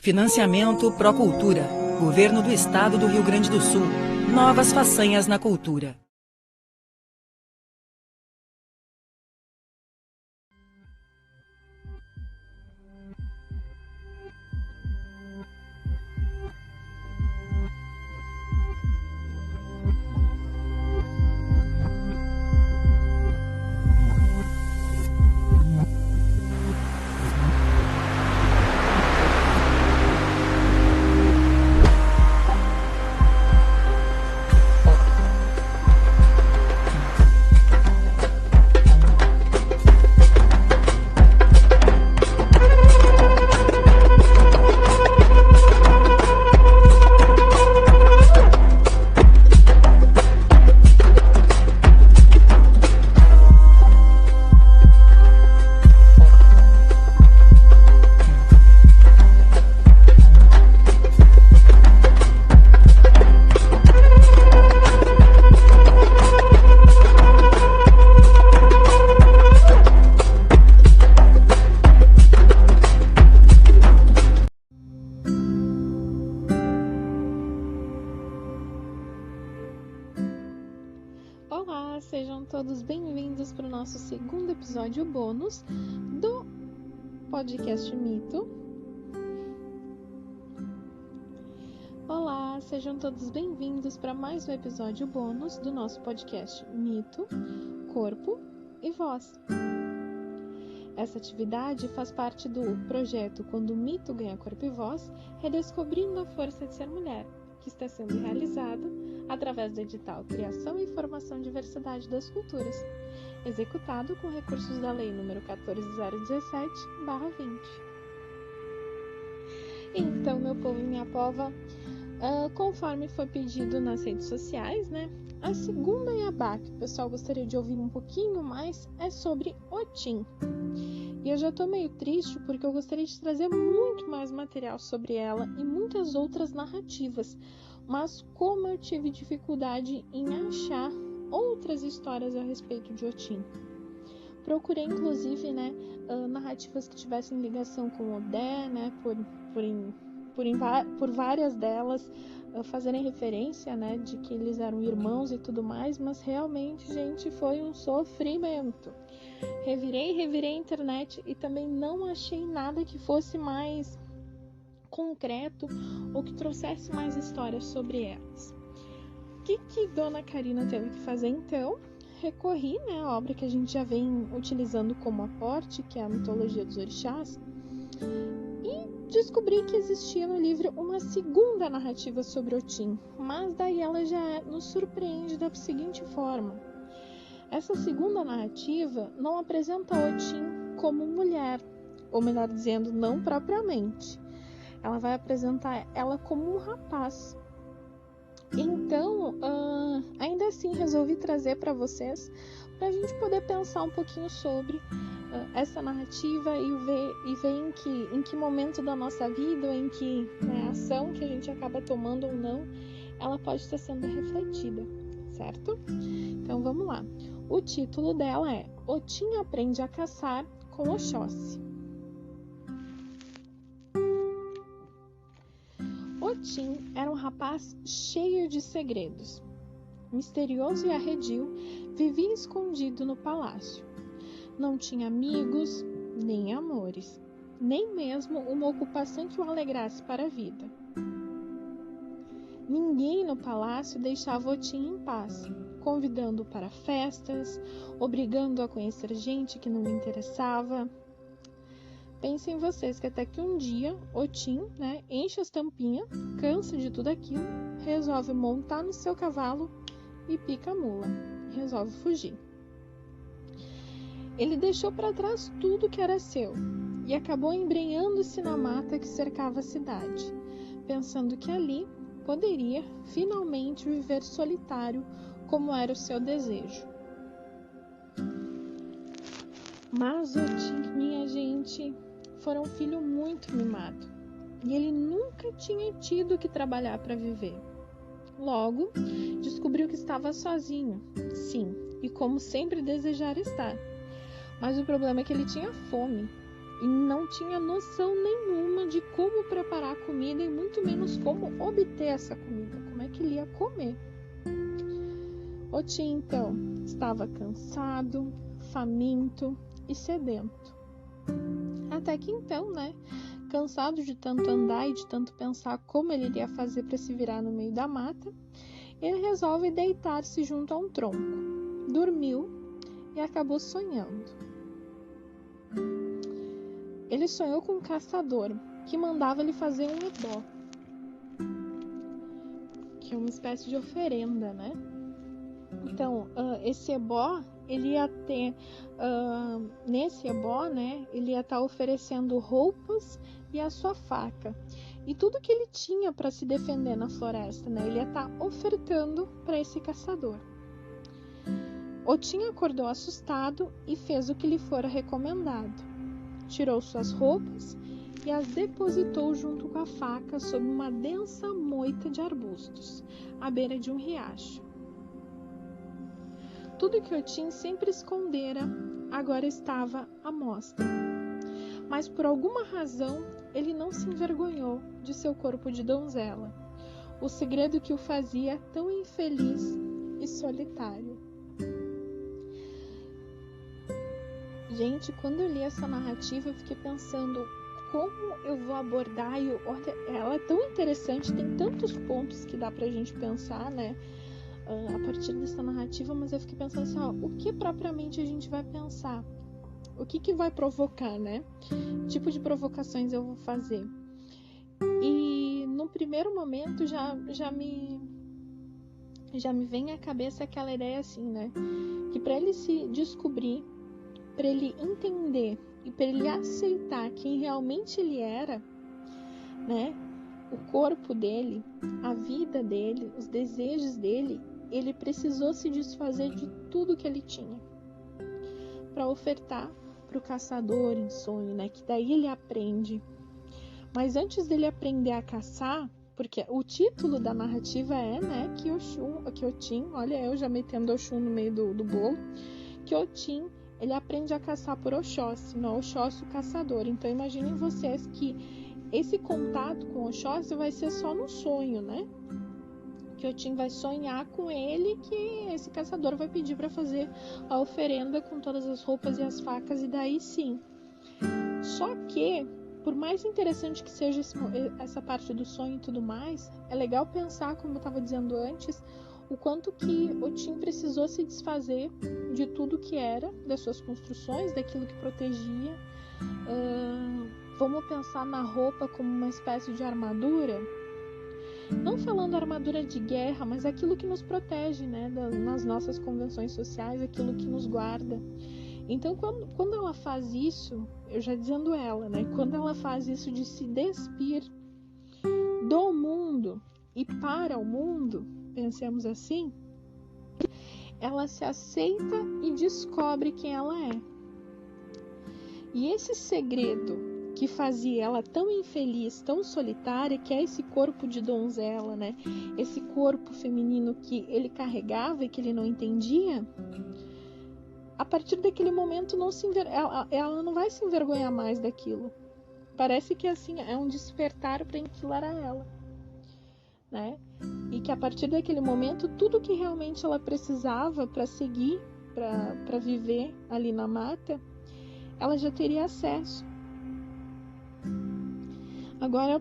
Financiamento Procultura. Governo do Estado do Rio Grande do Sul. Novas façanhas na cultura. Olá, sejam todos bem-vindos para o nosso segundo episódio bônus do podcast Mito. Olá, sejam todos bem-vindos para mais um episódio bônus do nosso podcast Mito, Corpo e Voz. Essa atividade faz parte do projeto Quando o Mito Ganha Corpo e Voz, Redescobrindo a Força de Ser Mulher, que está sendo realizado através do edital Criação e Formação e Diversidade das Culturas, executado com recursos da Lei nº 14.017/20. Então, meu povo e minha pova, conforme foi pedido nas redes sociais, a segunda Iabá que o pessoal gostaria de ouvir um pouquinho mais é sobre Otim. E eu já tô meio triste porque eu gostaria de trazer muito mais material sobre ela e muitas outras narrativas, mas como eu tive dificuldade em achar outras histórias a respeito de Otim. Procurei, inclusive, narrativas que tivessem ligação com Odé, por várias delas fazerem referência, de que eles eram irmãos e tudo mais, mas realmente, gente, foi um sofrimento. Revirei a internet e também não achei nada que fosse mais concreto ou que trouxesse mais histórias sobre elas. O que Dona Karina teve que fazer então? Recorri à obra que a gente já vem utilizando como aporte, que é a mitologia dos orixás, e descobri que existia no livro uma segunda narrativa sobre Otim, mas daí ela já nos surpreende da seguinte forma. Essa segunda narrativa não apresenta Otim como mulher, ou melhor dizendo, não propriamente. Ela vai apresentar ela como um rapaz. Então, ainda assim, resolvi trazer para vocês, para a gente poder pensar um pouquinho sobre essa narrativa e ver em que momento da nossa vida, ou em que ação que a gente acaba tomando ou não, ela pode estar sendo refletida, certo? Então, vamos lá. O título dela é Otim aprende a caçar com Oxóssi. Otim era um rapaz cheio de segredos. Misterioso e arredio, vivia escondido no palácio. Não tinha amigos, nem amores, nem mesmo uma ocupação que o alegrasse para a vida. Ninguém no palácio deixava Otim em paz, convidando-o para festas, obrigando-o a conhecer gente que não lhe interessava. Pensem vocês que até que um dia Otim, enche as tampinhas, cansa de tudo aquilo, resolve montar no seu cavalo e pica a mula, resolve fugir. Ele deixou para trás tudo que era seu e acabou embrenhando-se na mata que cercava a cidade, pensando que ali poderia finalmente viver solitário como era o seu desejo. Mas Otim, minha gente, foi um filho muito mimado e ele nunca tinha tido que trabalhar para viver. Logo, descobriu que estava sozinho, sim, e como sempre desejara estar. Mas o problema é que ele tinha fome. e não tinha noção nenhuma de como preparar a comida e muito menos como obter essa comida, como é que ele ia comer. Otim, então, estava cansado, faminto e sedento. Até que então, cansado de tanto andar e de tanto pensar como ele iria fazer para se virar no meio da mata, ele resolve deitar-se junto a um tronco. Dormiu e acabou sonhando. Ele sonhou com um caçador que mandava ele fazer um ebó, que é uma espécie de oferenda, Então, esse ebó, ele ia ter, nesse ebó, ele ia estar oferecendo roupas e a sua faca. E tudo que ele tinha para se defender na floresta, ele ia estar ofertando para esse caçador. Otim acordou assustado e fez o que lhe fora recomendado. Tirou suas roupas e as depositou junto com a faca sob uma densa moita de arbustos, à beira de um riacho. Tudo que Otim sempre escondera agora estava à mostra. Mas por alguma razão ele não se envergonhou de seu corpo de donzela, o segredo que o fazia tão infeliz e solitário. Gente, quando eu li essa narrativa, eu fiquei pensando como eu vou abordar, e olha, ela é tão interessante, tem tantos pontos que dá pra gente pensar, a partir dessa narrativa, mas eu fiquei pensando assim, o que propriamente a gente vai pensar? O que vai provocar, Que tipo de provocações eu vou fazer? E no primeiro momento já me vem à cabeça aquela ideia assim, que para ele se descobrir, para ele entender e para ele aceitar quem realmente ele era, o corpo dele, a vida dele, os desejos dele, ele precisou se desfazer de tudo que ele tinha para ofertar para o caçador em sonho, que daí ele aprende. Mas antes dele aprender a caçar, porque o título da narrativa é, que Otim, olha eu já metendo Oxum no meio do bolo, que Otim, ele aprende a caçar por Oxóssi, não Oxóssi o caçador. Então imaginem vocês que esse contato com Oxóssi vai ser só no sonho, Que Otim vai sonhar com ele, que esse caçador vai pedir para fazer a oferenda com todas as roupas e as facas, e daí sim. Só que, por mais interessante que seja essa parte do sonho e tudo mais, é legal pensar, como eu estava dizendo antes, o quanto que Otim precisou se desfazer de tudo que era, das suas construções, daquilo que protegia. Vamos pensar na roupa como uma espécie de armadura. Não falando armadura de guerra, mas aquilo que nos protege, nas nossas convenções sociais, aquilo que nos guarda. Então, quando ela faz isso, eu já dizendo ela, quando ela faz isso de se despir do mundo e para o mundo, pensemos assim, ela se aceita e descobre quem ela é. E esse segredo que fazia ela tão infeliz, tão solitária, que é esse corpo de donzela, Esse corpo feminino que ele carregava e que ele não entendia, a partir daquele momento ela não vai se envergonhar mais daquilo. Parece que assim é um despertar para enfilar ela, E que a partir daquele momento tudo que realmente ela precisava para seguir, para viver ali na mata, ela já teria acesso. Agora,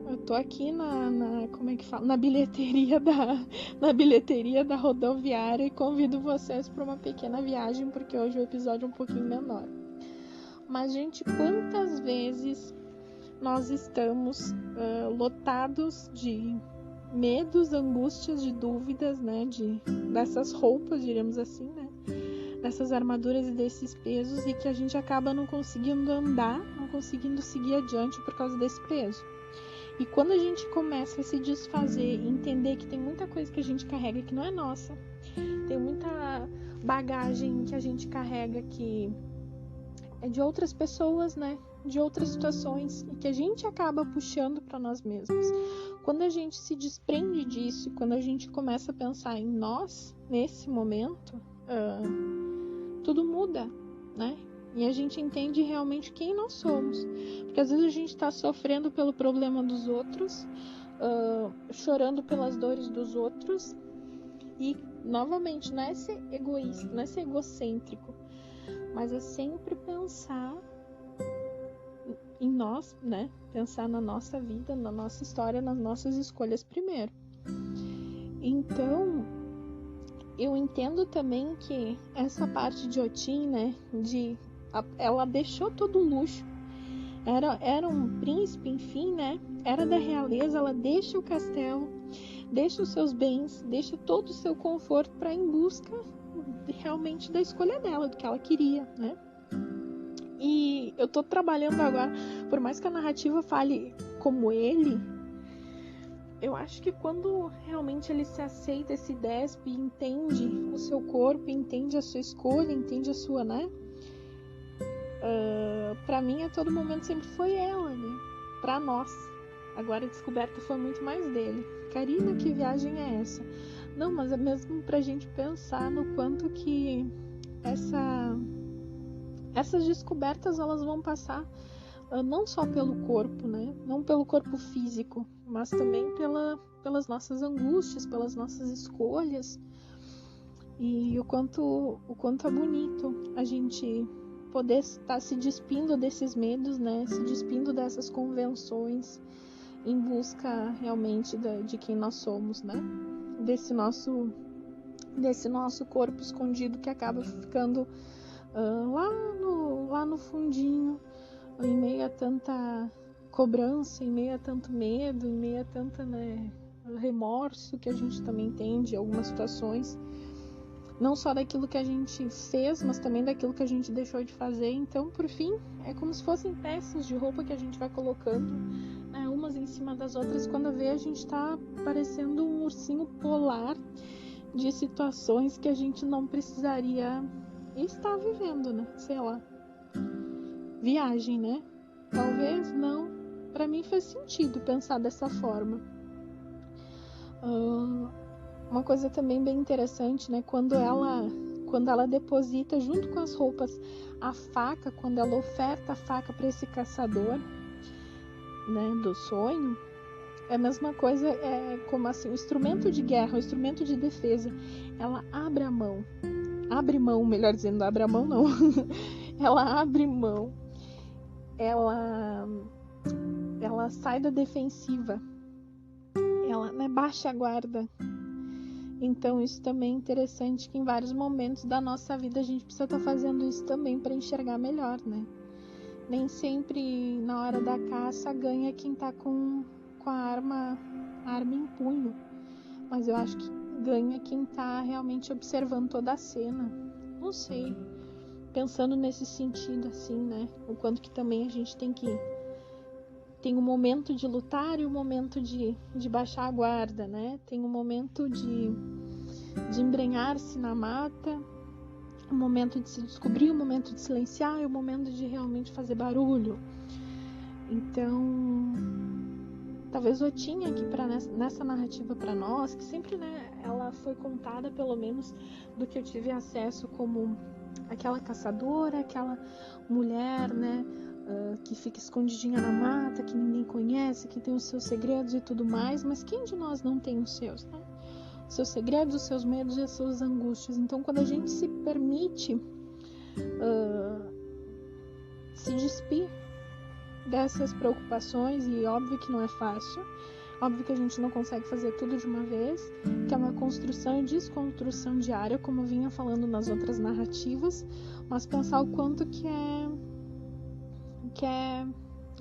eu tô aqui na bilheteria da rodoviária e convido vocês para uma pequena viagem, porque hoje o episódio é um pouquinho menor. Mas, gente, quantas vezes nós estamos lotados de medos, angústias, de dúvidas, dessas roupas, diríamos assim, dessas armaduras e desses pesos, e que a gente acaba não conseguindo andar, não conseguindo seguir adiante por causa desse peso. E quando a gente começa a se desfazer e entender que tem muita coisa que a gente carrega que não é nossa, tem muita bagagem que a gente carrega que é de outras pessoas, de outras situações, e que a gente acaba puxando para nós mesmos. Quando a gente se desprende disso, quando a gente começa a pensar em nós, nesse momento, tudo muda, E a gente entende realmente quem nós somos. Porque às vezes a gente está sofrendo pelo problema dos outros, chorando pelas dores dos outros. E, novamente, não é ser egoísta, não é ser egocêntrico, mas é sempre pensar em nós, né? Pensar na nossa vida, na nossa história, nas nossas escolhas primeiro. Então, eu entendo também que essa parte de Otim, né? Ela deixou todo o luxo. Era um príncipe, enfim, né? Era da realeza, ela deixa o castelo, deixa os seus bens, deixa todo o seu conforto para ir em busca realmente da escolha dela, do que ela queria, né? E eu tô trabalhando agora, por mais que a narrativa fale como ele, eu acho que quando realmente ele se aceita, esse despe, entende o seu corpo, entende a sua escolha, entende a sua, né? Pra mim, a todo momento sempre foi ela, né? Pra nós. Agora a descoberta foi muito mais dele. Karina, que viagem é essa? Não, mas é mesmo pra gente pensar no quanto que essas descobertas elas vão passar não só pelo corpo, né? Não pelo corpo físico, mas também pelas nossas angústias, pelas nossas escolhas. E o quanto é bonito a gente poder estar se despindo desses medos, né? Se despindo dessas convenções em busca realmente de quem nós somos, né? Desse nosso corpo escondido que acaba ficando lá no fundinho, em meio a tanta cobrança, em meio a tanto medo, em meio a tanta, né, remorso que a gente também tem de algumas situações, não só daquilo que a gente fez, mas também daquilo que a gente deixou de fazer. Então, por fim, é como se fossem peças de roupa que a gente vai colocando, né, umas em cima das outras. Quando vê, a gente tá parecendo um ursinho polar de situações que a gente não precisaria estar vivendo, né? Sei lá. Viagem, né? Talvez não. Pra mim faz sentido pensar dessa forma. Uma coisa também bem interessante, né? Quando ela deposita junto com as roupas a faca, quando ela oferta a faca para esse caçador, né, do sonho, é a mesma coisa, como assim, o instrumento de guerra, o instrumento de defesa. Ela abre mão, melhor dizendo, abre a mão não. Ela abre mão. Ela sai da defensiva. Ela, né, baixa a guarda. Então isso também é interessante, que em vários momentos da nossa vida a gente precisa estar fazendo isso também para enxergar melhor, né? Nem sempre na hora da caça ganha quem tá com a arma em punho, mas eu acho que ganha quem tá realmente observando toda a cena. Não sei, pensando nesse sentido assim, né? O quanto que também a gente tem um momento de lutar e um momento de baixar a guarda, né? Tem um momento de embrenhar-se na mata, um momento de se descobrir, um momento de silenciar e um momento de realmente fazer barulho. Então, talvez Otim aqui nessa narrativa para nós, que sempre, né, ela foi contada, pelo menos do que eu tive acesso, como aquela caçadora, aquela mulher, né, que fica escondidinha na mata, que ninguém conhece, que tem os seus segredos e tudo mais, mas quem de nós não tem os seus, né? Os seus segredos, os seus medos e as suas angústias. Então, quando a gente se permite se despir dessas preocupações, e óbvio que não é fácil, óbvio que a gente não consegue fazer tudo de uma vez, que é uma construção e desconstrução diária, como eu vinha falando nas outras narrativas, mas pensar o quanto que é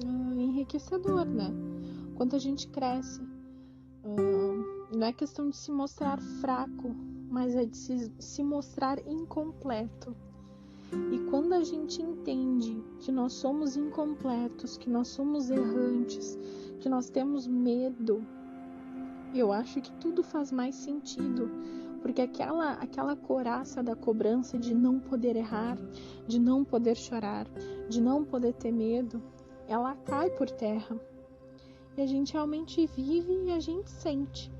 enriquecedor, né? Quanto a gente cresce. Não é questão de se mostrar fraco, mas é de se mostrar incompleto. E quando a gente entende que nós somos incompletos, que nós somos errantes, que nós temos medo, eu acho que tudo faz mais sentido. Porque aquela couraça da cobrança de não poder errar, de não poder chorar, de não poder ter medo, ela cai por terra. E a gente realmente vive e a gente sente.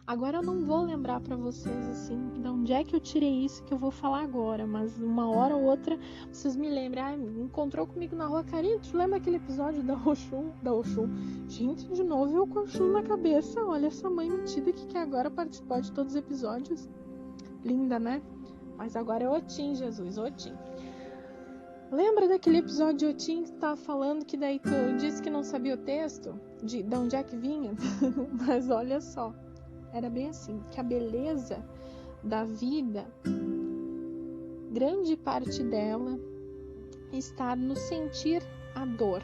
Agora eu não vou lembrar para vocês assim, de onde é que eu tirei isso que eu vou falar agora, mas uma hora ou outra vocês me lembram. Encontrou comigo na rua, Karine, tu lembra aquele episódio da Oxum? Gente, de novo eu com o Oxum na cabeça. Olha essa mãe metida que quer agora participar de todos os episódios. Linda, né? Mas agora é Otim, Jesus, Otim. Lembra daquele episódio de Otim que tu tava falando que daí tu disse que não sabia o texto? De onde é que vinha? Mas olha só. Era bem assim, que a beleza da vida, grande parte dela está no sentir a dor.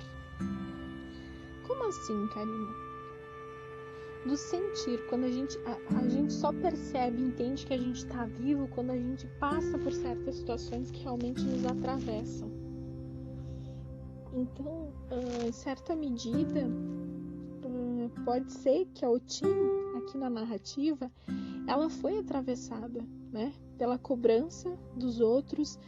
Como assim, Karina? Do sentir, quando a gente só percebe, entende que a gente está vivo quando a gente passa por certas situações que realmente nos atravessam. Então, em certa medida, pode ser que a Otim, aqui na narrativa, ela foi atravessada, né, pela cobrança dos outros,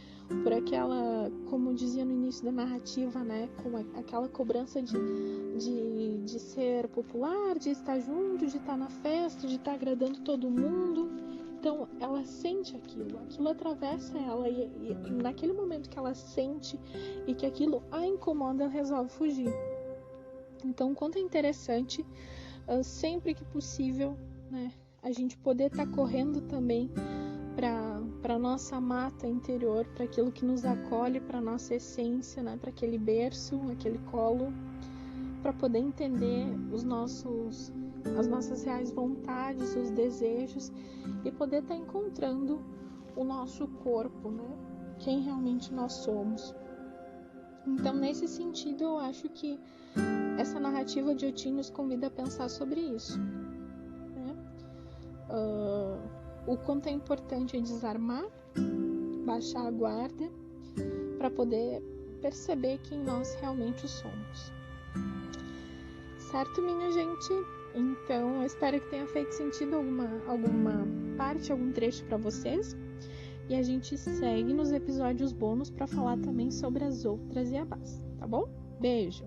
por aquela, como dizia no início da narrativa, né, com aquela cobrança de ser popular, de estar junto, de estar na festa, de estar agradando todo mundo. Então ela sente aquilo atravessa ela e naquele momento que ela sente e que aquilo a incomoda, ela resolve fugir. Então, quanto é interessante, sempre que possível, né, a gente poder estar correndo também para a nossa mata interior, para aquilo que nos acolhe, para a nossa essência, né, para aquele berço, aquele colo, para poder entender as nossas reais vontades, os desejos e poder estar encontrando o nosso corpo, né, quem realmente nós somos. Então, nesse sentido, eu acho que essa narrativa de Otim nos convida a pensar sobre isso, né? O quanto é importante desarmar, baixar a guarda, para poder perceber quem nós realmente somos. Certo, minha gente? Então, eu espero que tenha feito sentido alguma parte, algum trecho para vocês. E a gente segue nos episódios bônus para falar também sobre as outras Iabás, tá bom? Beijo!